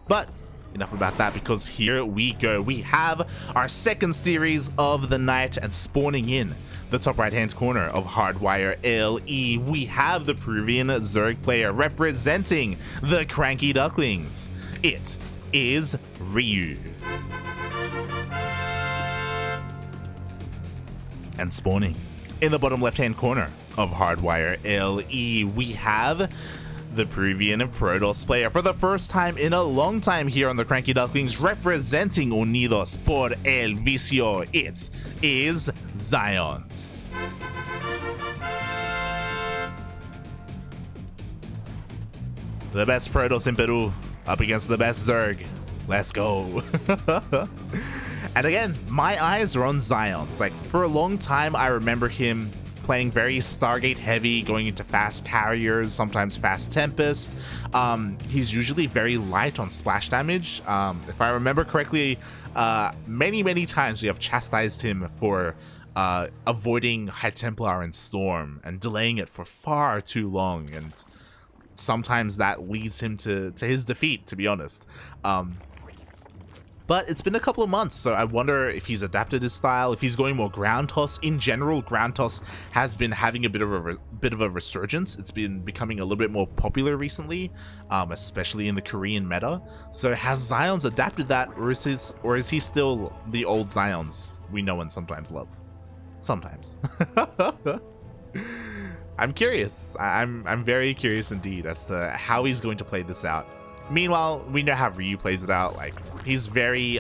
But enough about that, because here we go. We have our second series of the night, and spawning in the top right hand corner of Hardwire LE, we have the Peruvian Zerg player representing the CranKy Ducklings. It is Ryu. And spawning in the bottom left hand corner of Hardwire LE, we have the Peruvian Protoss player for the first time in a long time here on the CranKy Ducklings, representing Unidos por el Vicio. It is XionS. The best Protoss in Peru up against the best Zerg. Let's go. And again, my eyes are on XionS. Like, for a long time, I remember him playing very Stargate heavy, going into fast carriers, sometimes fast Tempest. He's usually very light on splash damage. If I remember correctly, many times we have chastised him for avoiding High Templar and Storm and delaying it for far too long, and sometimes that leads him to his defeat, to be honest. But it's been a couple of months, so I wonder if he's adapted his style, if he's going more ground toss. In general, ground toss has been having a bit of a resurgence. It's been becoming a little bit more popular recently, especially in the Korean meta. So has XionS adapted that, or is he still the old XionS we know and sometimes love? Sometimes. I'm curious. I'm very curious indeed as to how he's going to play this out. Meanwhile, we know how Ryu plays it out. Like, he's very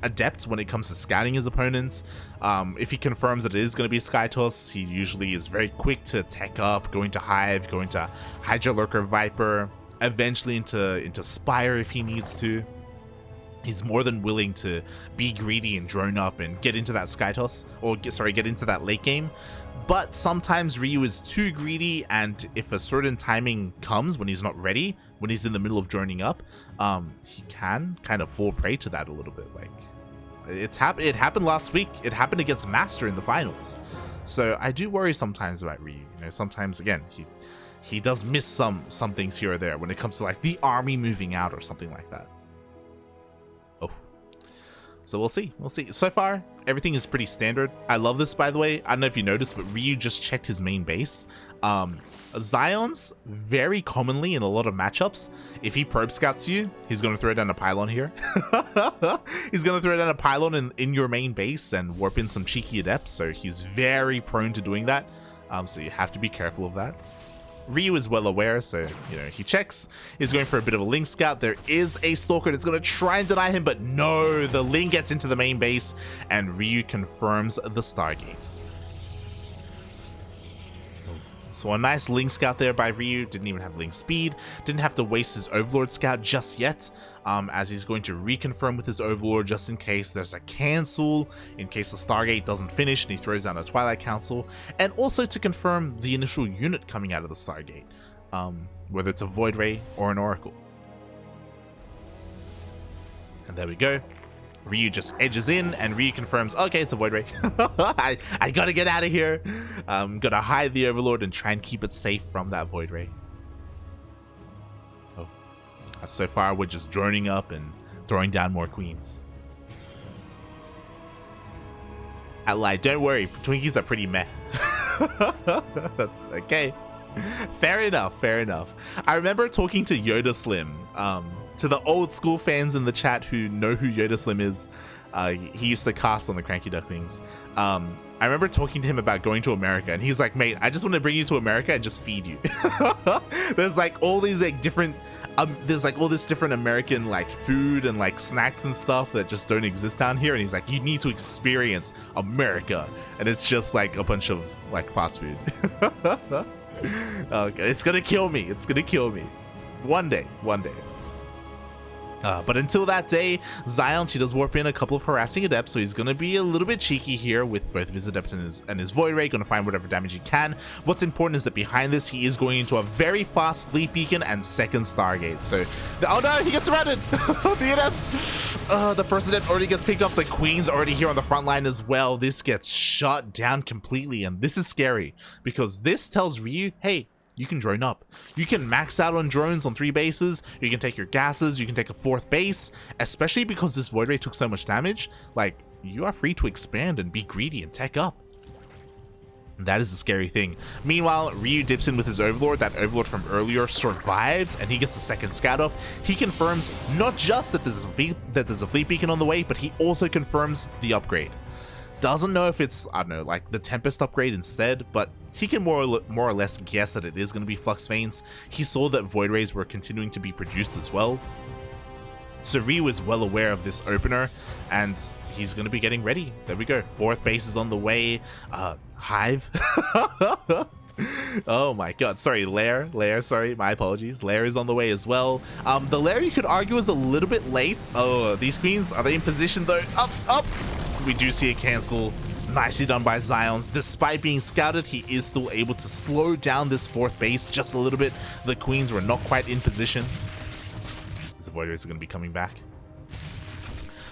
adept when it comes to scouting his opponents. If he confirms that it is going to be Sky Toss, he usually is very quick to tech up, going to Hive, going to Hydra Lurker Viper, eventually into Spire if he needs to. He's more than willing to be greedy and drone up and get into that Sky Toss, or get into that late game. But sometimes Ryu is too greedy, and if a certain timing comes when he's not ready, when he's in the middle of droning up, he can kind of fall prey to that a little bit. Like, it happened last week. It happened against Master in the finals. So I do worry sometimes about Ryu. You know, sometimes again he does miss some things here or there when it comes to like the army moving out or something like that. So we'll see. So far, everything is pretty standard. I love this, by the way. I don't know if you noticed, but Ryu just checked his main base. XionS, very commonly in a lot of matchups, if he probe scouts you, he's going to throw down a pylon here. He's going to throw down a pylon in your main base and warp in some cheeky adepts, so he's very prone to doing that. So you have to be careful of that. Ryu is well aware, so, you know, he checks. He's going for a bit of a Link Scout. There is a Stalker that's going to try and deny him, but no, the Link gets into the main base, and Ryu confirms the Stargate. So a nice Link Scout there by Ryu. Didn't even have Link Speed. Didn't have to waste his Overlord Scout just yet, as he's going to reconfirm with his Overlord just in case there's a cancel, in case the Stargate doesn't finish and he throws down a Twilight Council, and also to confirm the initial unit coming out of the Stargate, whether it's a Void Ray or an Oracle. And there we go. Ryu just edges in, and Ryu confirms, okay, it's a Void Ray. I gotta get out of here. I'm gonna hide the Overlord and try and keep it safe from that Void Ray. Oh, so far we're just droning up and throwing down more queens. I lied, don't worry, Twinkies are pretty meh. That's okay. Fair enough. I remember talking to Yoda Slim, to the old school fans in the chat who know who Yoda Slim is. He used to cast on the CranKy Ducklings. I remember talking to him about going to America, and he's like, mate, I just want to bring you to America and just feed you. There's like all these like different there's like all this different American like food and like snacks and stuff that just don't exist down here, and he's like, you need to experience America, and it's just like a bunch of like fast food. Okay, it's gonna kill me. One day. But until that day, XionS, he does warp in a couple of harassing adepts, so he's going to be a little bit cheeky here with both of his adepts and his Void Ray, going to find whatever damage he can. What's important is that behind this, he is going into a very fast Fleet Beacon and second Stargate. So, oh no, he gets surrounded! The adepts! The first adept already gets picked off, the Queen's already here on the front line as well. This gets shut down completely, and this is scary, because this tells Ryu, hey, you can drone up. You can max out on drones on 3 bases, you can take your gases, you can take a 4th base, especially because this Void Ray took so much damage. Like, you are free to expand and be greedy and tech up. That is the scary thing. Meanwhile, Ryu dips in with his Overlord. That Overlord from earlier survived, and he gets the 2nd scout off. He confirms not just that there's a fleet beacon on the way, but he also confirms the upgrade. Doesn't know if it's, I don't know, like the Tempest upgrade instead, but he can more or less guess that it is going to be Flux Veins. He saw that Void Rays were continuing to be produced as well. So Ryu is well aware of this opener, and he's going to be getting ready. There we go. 4th base is on the way. Hive. Oh my god. Sorry, Lair, sorry. My apologies. Lair is on the way as well. The Lair, you could argue, is a little bit late. Oh, these queens, are they in position though? Up. We do see a cancel. Nicely done by XionS. Despite being scouted, he is still able to slow down this 4th base just a little bit. The queens were not quite in position. The Void Rays are going to be coming back.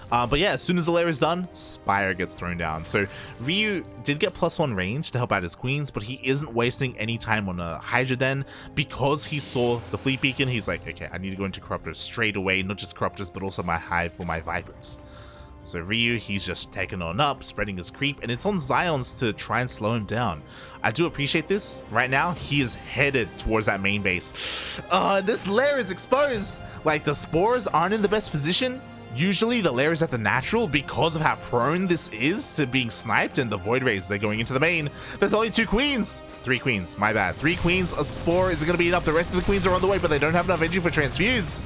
But yeah, as soon as the lair is done, Spire gets thrown down. So Ryu did get +1 range to help out his queens, but he isn't wasting any time on a Hydra Den because he saw the fleet beacon. He's like, okay, I need to go into Corruptors straight away, not just Corruptors, but also my Hive for my Vipers. So Ryu, he's just taking on up, spreading his creep, and it's on XionS to try and slow him down. I do appreciate this. Right now, he is headed towards that main base. This lair is exposed. Like, the spores aren't in the best position. Usually the lair is at the natural because of how prone this is to being sniped, and the Void Rays, they're going into the main. There's only 2 queens. 3 queens, my bad. 3 queens, a spore is going to be enough. The rest of the queens are on the way, but they don't have enough energy for transfuse.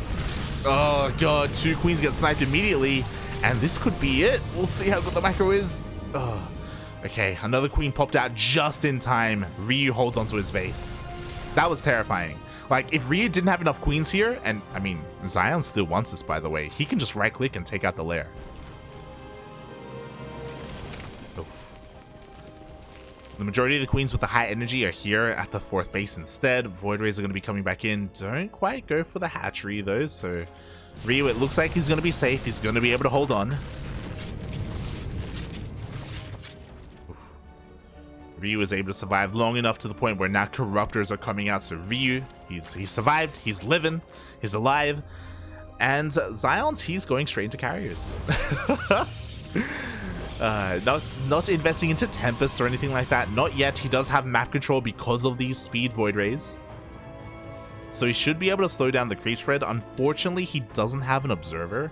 Oh god, 2 queens get sniped immediately, and this could be it. We'll see how good the macro is. Oh. Okay, another queen popped out just in time. Ryu holds onto his base. That was terrifying. Like, if Ryu didn't have enough queens here, and I mean, XionS still wants this, by the way, he can just right click and take out the lair. Oof. The majority of the queens with the high energy are here at the 4th base instead. Void Rays are going to be coming back in. Don't quite go for the hatchery though, so Ryu, it looks like he's going to be safe. He's going to be able to hold on. Ryu is able to survive long enough to the point where now Corruptors are coming out. So Ryu, he's survived, he's living, he's alive. And XionS, he's going straight into carriers. Not investing into Tempest or anything like that. Not yet. He does have map control because of these speed Void Rays. So he should be able to slow down the creep spread. Unfortunately, he doesn't have an observer.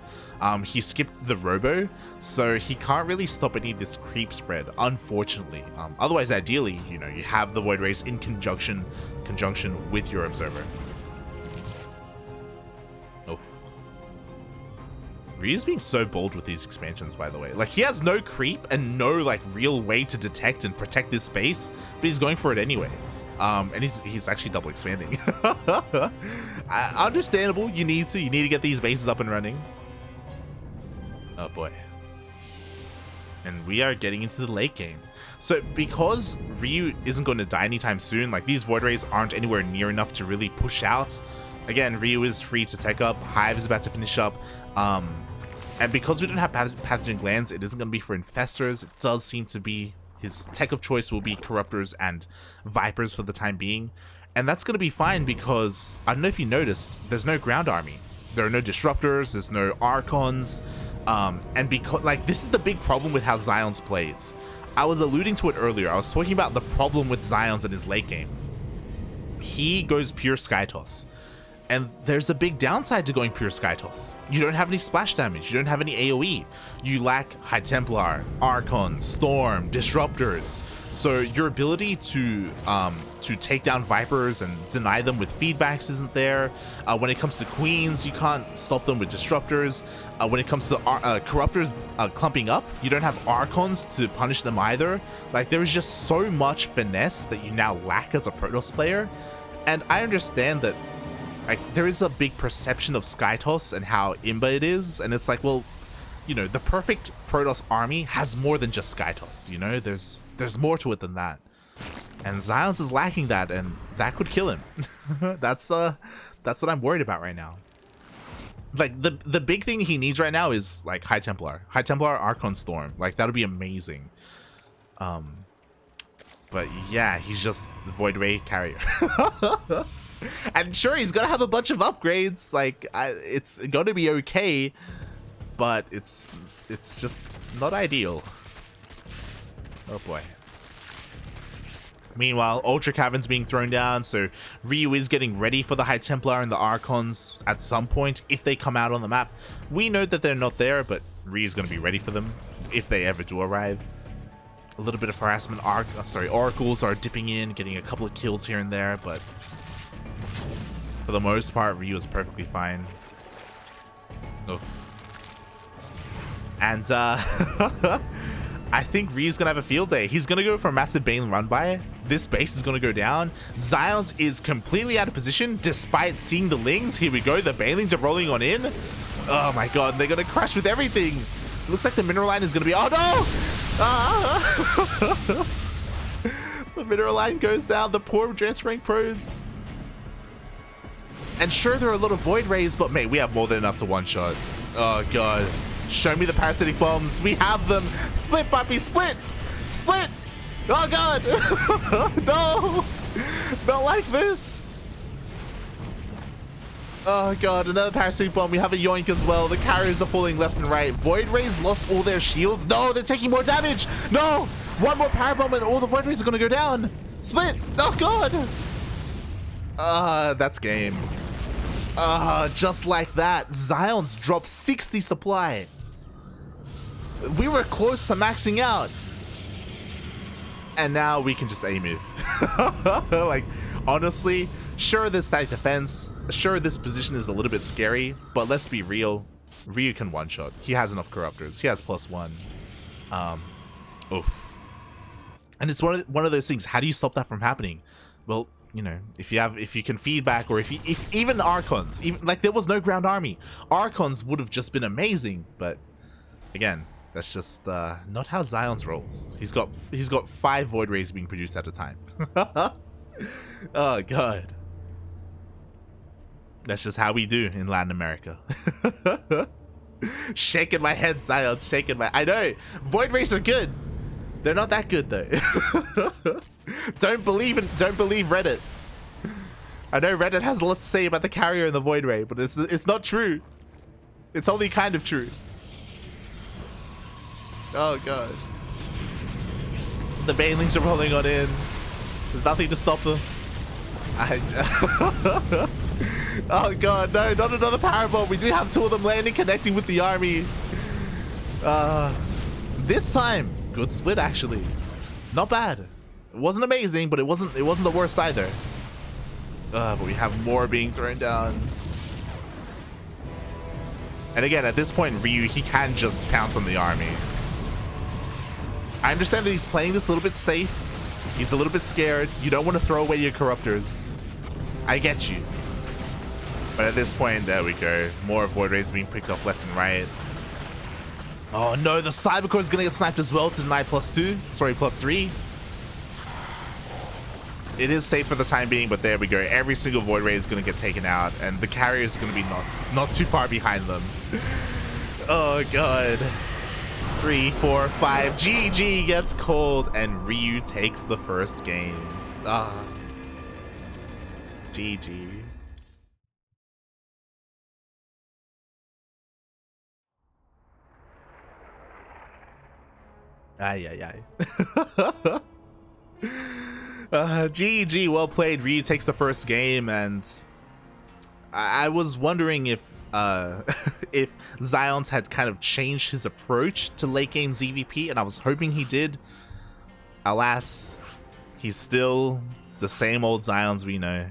He skipped the robo, so he can't really stop any of this creep spread, unfortunately. Otherwise, ideally, you know, you have the Void Rays in conjunction with your observer. Oof. Ryu's being so bold with these expansions, by the way. Like, he has no creep and no, like, real way to detect and protect this space, but he's going for it anyway. And he's actually double expanding. Understandable. You need to get these bases up and running. Oh boy. And we are getting into the late game. So because Ryu isn't going to die anytime soon, like, these Void Rays aren't anywhere near enough to really push out. Again, Ryu is free to tech up. Hive is about to finish up. And because we don't have pathogen glands, it isn't going to be for infestors. It does seem to be his tech of choice will be Corruptors and Vipers for the time being. And that's going to be fine because, I don't know if you noticed, there's no ground army. There are no Disruptors, there's no Archons. And because, like, this is the big problem with how XionS plays. I was alluding to it earlier. I was talking about the problem with XionS in his late game. He goes pure Skytoss. And there's a big downside to going pure Skytoss. You don't have any splash damage. You don't have any AoE. You lack High Templar, Archons, Storm, Disruptors. So your ability to take down Vipers and deny them with feedbacks isn't there. When it comes to Queens, you can't stop them with Disruptors. When it comes to Corruptors clumping up, you don't have Archons to punish them either. Like, there is just so much finesse that you now lack as a Protoss player. And I understand that, like, there is a big perception of Skytoss and how imba it is, and it's like, well, you know, the perfect Protoss army has more than just Skytoss, you know? There's more to it than that. And XionS is lacking that, and that could kill him. That's what I'm worried about right now. Like, the big thing he needs right now is, like, High Templar, Archon, Storm. Like, that would be amazing. But yeah, he's just the Void Ray carrier. And sure, he's gonna have a bunch of upgrades. Like, it's gonna be okay, but it's just not ideal. Oh boy. Meanwhile, Ultra Cavern's being thrown down, so Ryu is getting ready for the High Templar and the Archons at some point if they come out on the map. We know that they're not there, but Ryu's going to be ready for them if they ever do arrive. A little bit of harassment. Oracles are dipping in, getting a couple of kills here and there, but for the most part, Ryu is perfectly fine. Oof. And I think Ryu's gonna have a field day. He's gonna go for a massive Bane run by. This base is gonna go down. XionS is completely out of position despite seeing the Lings. Here we go. The Banelings are rolling on in. Oh my god, they're gonna crash with everything. It looks like the mineral line is gonna be. Oh no! Ah! The mineral line goes down. The poor transferring probes. And sure, there are a lot of Void Rays, but mate, we have more than enough to one shot. Oh god. Show me the parasitic bombs. We have them. Split, puppy, split! Split! Oh god! No! Not like this! Oh god, another parasitic bomb. We have a yoink as well. The carriers are falling left and right. Void Rays lost all their shields. No, they're taking more damage! No! One more power bomb and all the Void Rays are gonna go down! Split! Oh god! That's game. Just like that, XionS dropped 60 supply. We were close to maxing out. And now we can just A-move. Like, honestly, sure, this static defense, sure, this position is a little bit scary, but let's be real. Ryu can one-shot. He has enough corruptors. He has +1. Oof. And it's one of those things. How do you stop that from happening? Well, you know, if you can feedback, or if even Archons, even like there was no ground army, Archons would have just been amazing. But again, that's just not how XionS rolls. He's got 5 Void Rays being produced at a time. Oh god, that's just how we do in Latin America. Shaking my head, XionS. Shaking my. I know Void Rays are good. They're not that good though. Don't believe Reddit. I know Reddit has a lot to say about the carrier and the Void Ray, but it's not true. It's only kind of true. Oh god. The Banelings are rolling on in. There's nothing to stop them. Oh god, no, not another powerbomb. We do have 2 of them landing, connecting with the army. This time, good split actually. Not bad. It wasn't amazing, but it wasn't the worst either. But we have more being thrown down. And again, at this point, Ryu, he can just pounce on the army. I understand that he's playing this a little bit safe. He's a little bit scared. You don't want to throw away your corruptors. I get you. But at this point, there we go. More Void Rays being picked up left and right. Oh no, the Cybercore is going to get sniped as well to deny +2. Sorry, +3. It is safe for the time being, but there we go. Every single Void Ray is going to get taken out, and the carrier is going to be not too far behind them. Oh god. 3, 4, 5. GG gets cold, and Ryu takes the first game. GG. Ay. GG, well played. Ryu takes the first game, and I was wondering if if XionS had kind of changed his approach to late game ZVP, and I was hoping he did. Alas, he's still the same old XionS we know,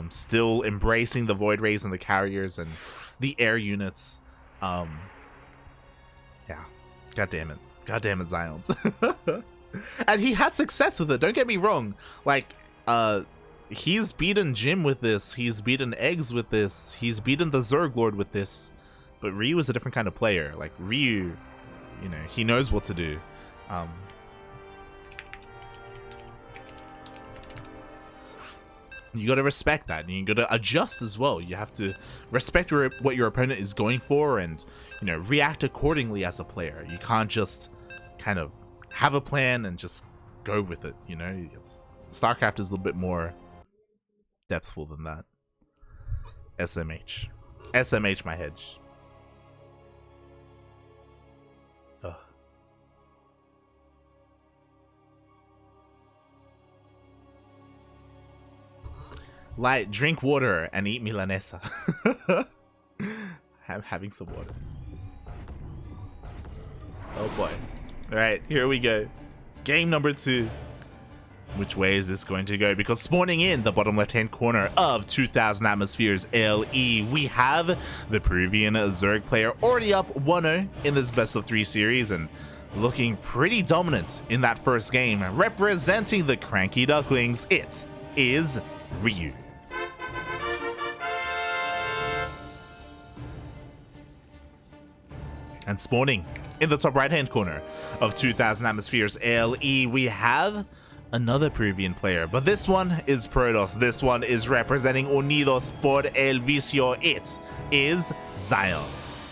still embracing the Void Rays and the carriers and the air units. Yeah, god damn it XionS. And he has success with it, don't get me wrong. Like, he's beaten Jim with this, he's beaten Eggs with this, he's beaten the Zerg Lord with this. But Ryu is a different kind of player. Like, Ryu, you know, he knows what to do. You gotta respect that, and you gotta adjust as well. You have to respect what your opponent is going for, and, you know, react accordingly as a player. You can't just kind of have a plan and just go with it, you know? StarCraft is a little bit more depthful than that. SMH. SMH my hedge. Ugh. Light, drink water and eat milanesa. I'm having some water. Oh boy. Alright, here we go. Game number 2. Which way is this going to go? Because spawning in the bottom left-hand corner of 2000 Atmospheres LE, we have the Peruvian Zerg player already up 1-0 in this best of 3 series and looking pretty dominant in that first game. Representing the CranKy Ducklings, it is Ryu. And spawning in the top right-hand corner of 2000 Atmospheres LE, we have another Peruvian player, but this one is Protoss. This one is representing Unidos por el Vicio. It is XionS.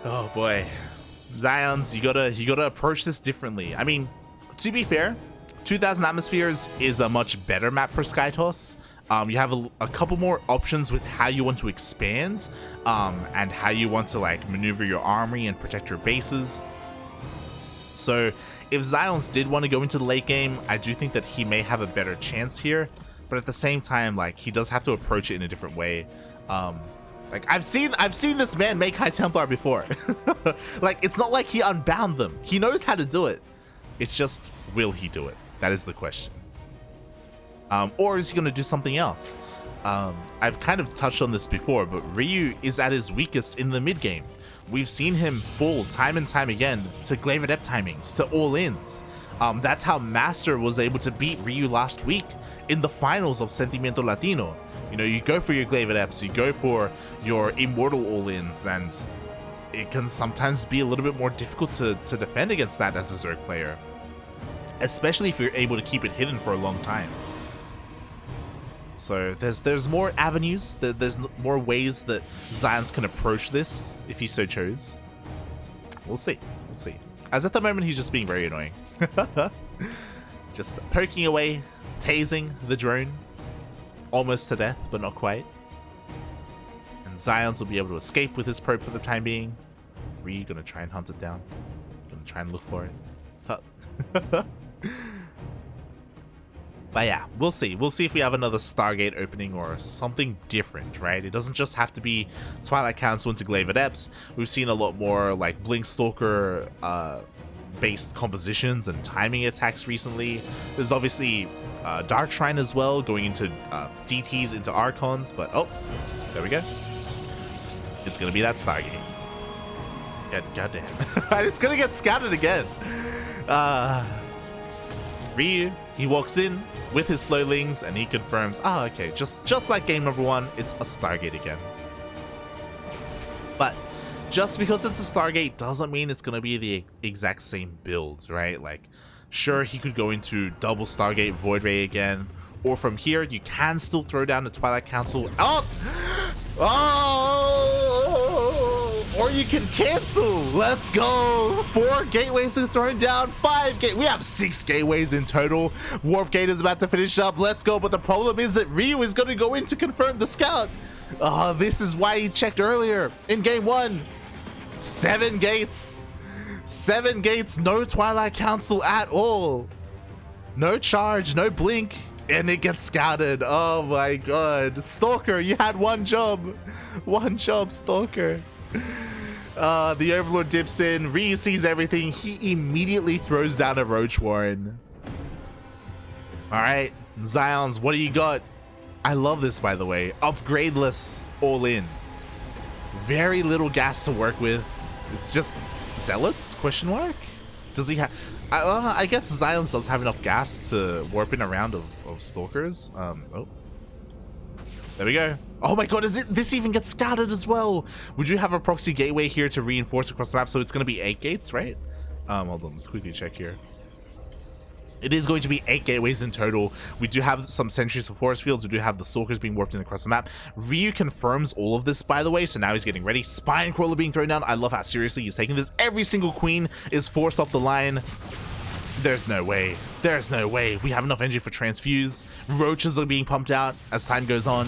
Oh boy, XionS, you gotta approach this differently. I mean, to be fair, 2000 Atmospheres is a much better map for SkyToss. You have a couple more options with how you want to expand, and how you want to like maneuver your army and protect your bases. So if XionS did want to go into the late game, I do think that he may have a better chance here, but at the same time, like, he does have to approach it in a different way. Like, I've seen this man make High Templar before. Like, it's not like he unbound them. He knows how to do it. It's just, will he do it? That is the question. Or is he going to do something else? I've kind of touched on this before, but Ryu is at his weakest in the mid game. We've seen him fall time and time again to Glaive Adept timings, to all-ins. That's how Master was able to beat Ryu last week in the finals of Sentimiento Latino. You know, you go for your Glaive Adepts, you go for your Immortal all-ins, and it can sometimes be a little bit more difficult to defend against that as a Zerg player. Especially if you're able to keep it hidden for a long time. So there's more avenues, there's more ways that XionS can approach this if he so chose. We'll see. As at the moment, he's just being very annoying. Just poking away, tasing the drone, almost to death, but not quite. And XionS will be able to escape with his probe for the time being. Ryu gonna try and hunt it down. Gonna try and look for it. But yeah, we'll see. We'll see if we have another Stargate opening or something different, right? It doesn't just have to be Twilight Council into Glaive Adepts. We've seen a lot more like Blink Stalker based compositions and timing attacks recently. There's obviously Dark Shrine as well, going into DTs into Archons, but oh, there we go. It's gonna be that Stargate. Goddamn. And it's gonna get scattered again. Ryu, he walks in with his slowlings and he confirms, okay, just like game number 1, it's a Stargate again. But just because it's a Stargate doesn't mean it's gonna be the exact same build, right? Like, sure, he could go into double Stargate Void Ray again, or from here you can still throw down the Twilight Council. Or you can cancel. Let's go. 4 gateways are thrown down. 5 gate. We have 6 gateways in total. Warp Gate is about to finish up. Let's go. But the problem is that Ryu is going to go in to confirm the scout. This is why he checked earlier in game 1. 7 gates. 7 gates. No Twilight Council at all. No charge. No blink. And it gets scouted. Oh my god. Stalker, you had one job. One job, Stalker. The Overlord dips in. Ryu sees everything. He immediately throws down a Roach Warren. Alright, XionS, what do you got? I love this, by the way. Upgradeless all-in. Very little gas to work with. It's just Zealots? Question mark? Does he have... I guess XionS does have enough gas to warp in a round of Stalkers. Oh. There we go. Oh my god, this even gets scouted as well? Would you have a proxy gateway here to reinforce across the map? So it's going to be 8 gates, right? Hold on, let's quickly check here. It is going to be 8 gateways in total. We do have some sentries for forest fields. We do have the stalkers being warped in across the map. Ryu confirms all of this, by the way, so now he's getting ready. Spine crawler being thrown down. I love how seriously he's taking this. Every single queen is forced off the line. There's no way. There's no way. We have enough energy for transfuse. Roaches are being pumped out as time goes on.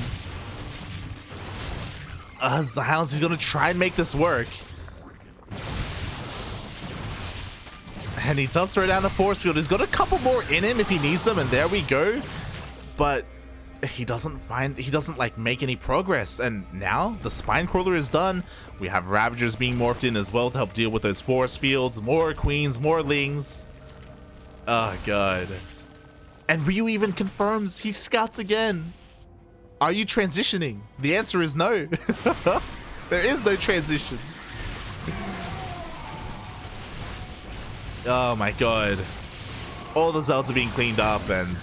XionS is going to try and make this work. And he does throw down a force field. He's got a couple more in him if he needs them, and there we go. But he doesn't like make any progress. And now the spine crawler is done. We have Ravagers being morphed in as well to help deal with those force fields. More queens, more lings. Oh god. And Ryu even confirms he scouts again. Are you transitioning? The answer is no. There is no transition. Oh my god. All the Zelds are being cleaned up, and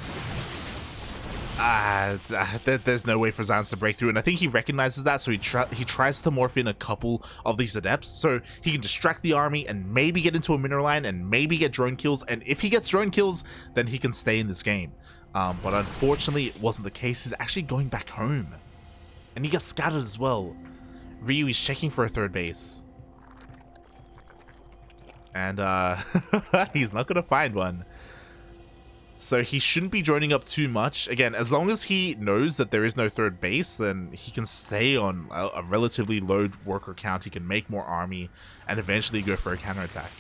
there's no way for XionS to break through, and I think he recognizes that, so he tries to morph in a couple of these adepts so he can distract the army and maybe get into a mineral line and maybe get drone kills, and if he gets drone kills, then he can stay in this game. But unfortunately, it wasn't the case. He's actually going back home, and he gets scattered as well. Ryu is checking for a third base. And he's not gonna find one, so he shouldn't be joining up too much. Again, as long as he knows that there is no third base, then he can stay on a relatively low worker count. He can make more army and eventually go for a counterattack.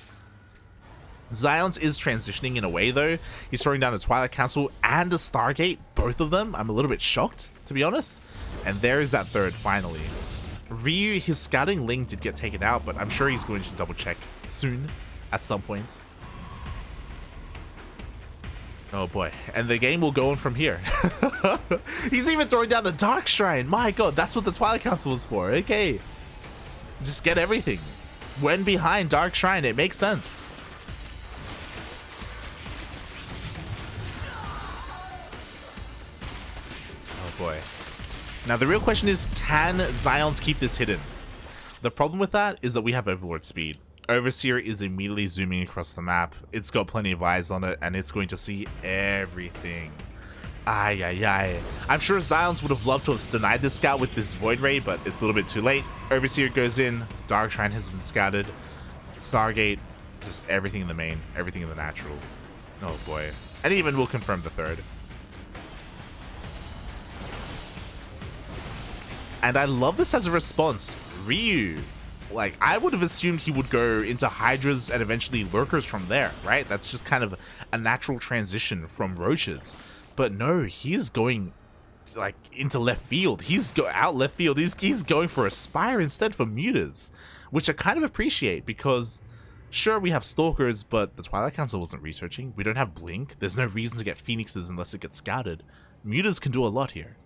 XionS is transitioning in a way though. He's throwing down a Twilight Council and a Stargate, both of them. I'm a little bit shocked, to be honest. And there is that third finally. Ryu, his scouting ling did get taken out, but I'm sure he's going to double check soon at some point. Oh boy, and the game will go on from here. He's even throwing down a Dark Shrine. My god, that's what the Twilight Council was for. Okay, just get everything. When behind Dark Shrine, it makes sense. Oh boy. Now the real question is, can XionS keep this hidden? The problem with that is that we have Overlord speed. Overseer is immediately zooming across the map. It's got plenty of eyes on it, and it's going to see everything. Ay, ay, ay. I'm sure XionS would have loved to have denied this scout with this Void Ray, but it's a little bit too late. Overseer goes in, Dark Shrine has been scouted, Stargate, just everything in the main, everything in the natural. Oh boy. And even we'll confirm the third. And I love this as a response. Ryu, like, I would have assumed he would go into Hydras and eventually Lurkers from there, right? That's just kind of a natural transition from Roaches. But no, he is going, like, into left field. He's out left field. He's going for Aspire instead for Mutas, which I kind of appreciate because, sure, we have Stalkers, but the Twilight Council wasn't researching. We don't have Blink. There's no reason to get Phoenixes unless it gets scouted. Mutas can do a lot here.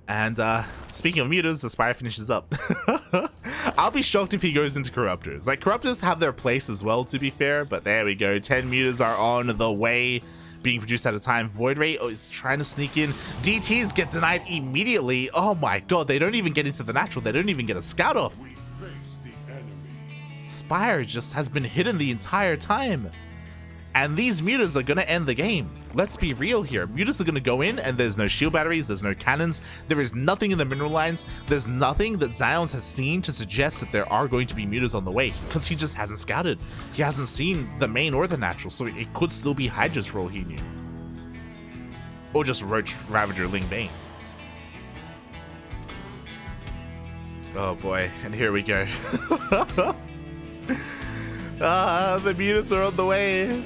And speaking of Mutas, Aspire finishes up. I'll be shocked if he goes into Corruptors. Like, Corruptors have their place as well, to be fair, but there we go. 10 Mutas are on the way, being produced at a time. Void Ray is trying to sneak in. DTs get denied immediately. Oh my god, they don't even get into the natural. They don't even get a scout off. Spire just has been hidden the entire time. And these Mutas are going to end the game. Let's be real here. Mutas are going to go in and there's no shield batteries, there's no cannons, there is nothing in the mineral lines, there's nothing that XionS has seen to suggest that there are going to be Mutas on the way, because he just hasn't scouted. He hasn't seen the main or the natural, so it could still be Hydras for all he knew. Or just Roach, Ravager, Ling Bane. Oh boy, and here we go. The Mutas are on the way.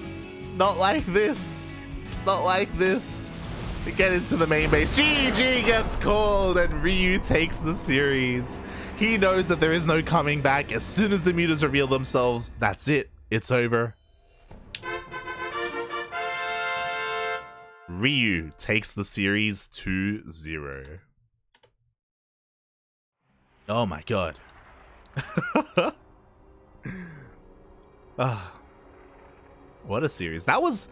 Not like this. Not like this. To get into the main base. GG gets called and Ryu takes the series. He knows that there is no coming back. As soon as the Mutas reveal themselves, that's it. It's over. Ryu takes the series 2-0. Oh my god. What a series. That was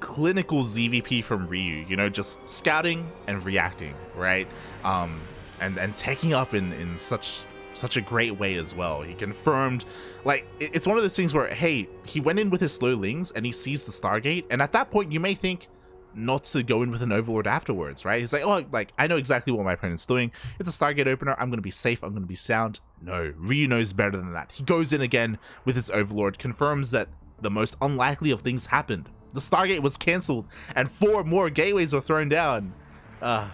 clinical ZVP from Ryu, you know, just scouting and reacting, right? And taking up in such such a great way as well. He confirmed, like, it's one of those things where, hey, he went in with his slowlings and he sees the Stargate, and at that point you may think not to go in with an Overlord afterwards, right? He's like, oh, like, I know exactly what my opponent's doing. It's a Stargate opener. I'm going to be safe. I'm going to be sound. No, Ryu knows better than that. He goes in again with his Overlord, confirms that the most unlikely of things happened. The Stargate was cancelled and 4 more gateways were thrown down. It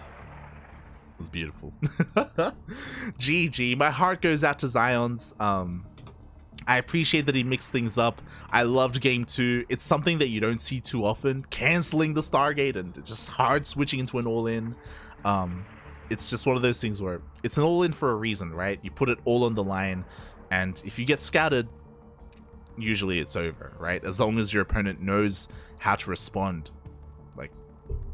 was beautiful. GG. My heart goes out to XionS. I appreciate that he mixed things up. I loved game 2. It's something that you don't see too often. Canceling the Stargate and just hard switching into an all-in. It's just one of those things where it's an all-in for a reason, right? You put it all on the line, and if you get scouted, usually it's over, right? As long as your opponent knows how to respond. Like,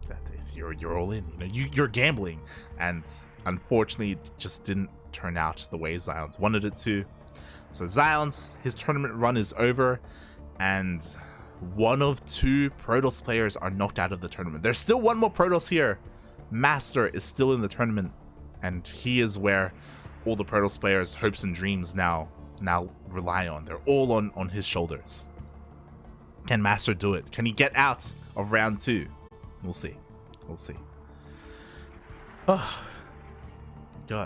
that is, you're all in. You know, you're gambling, and unfortunately, it just didn't turn out the way XionS wanted it to. So XionS, his tournament run is over, and 1 of 2 Protoss players are knocked out of the tournament. There's still 1 more Protoss here. Master is still in the tournament, and he is where all the Protoss players' hopes and dreams now rely on. They're all on his shoulders. Can Master do it? Can he get out of round 2? We'll see. We'll see. Oh,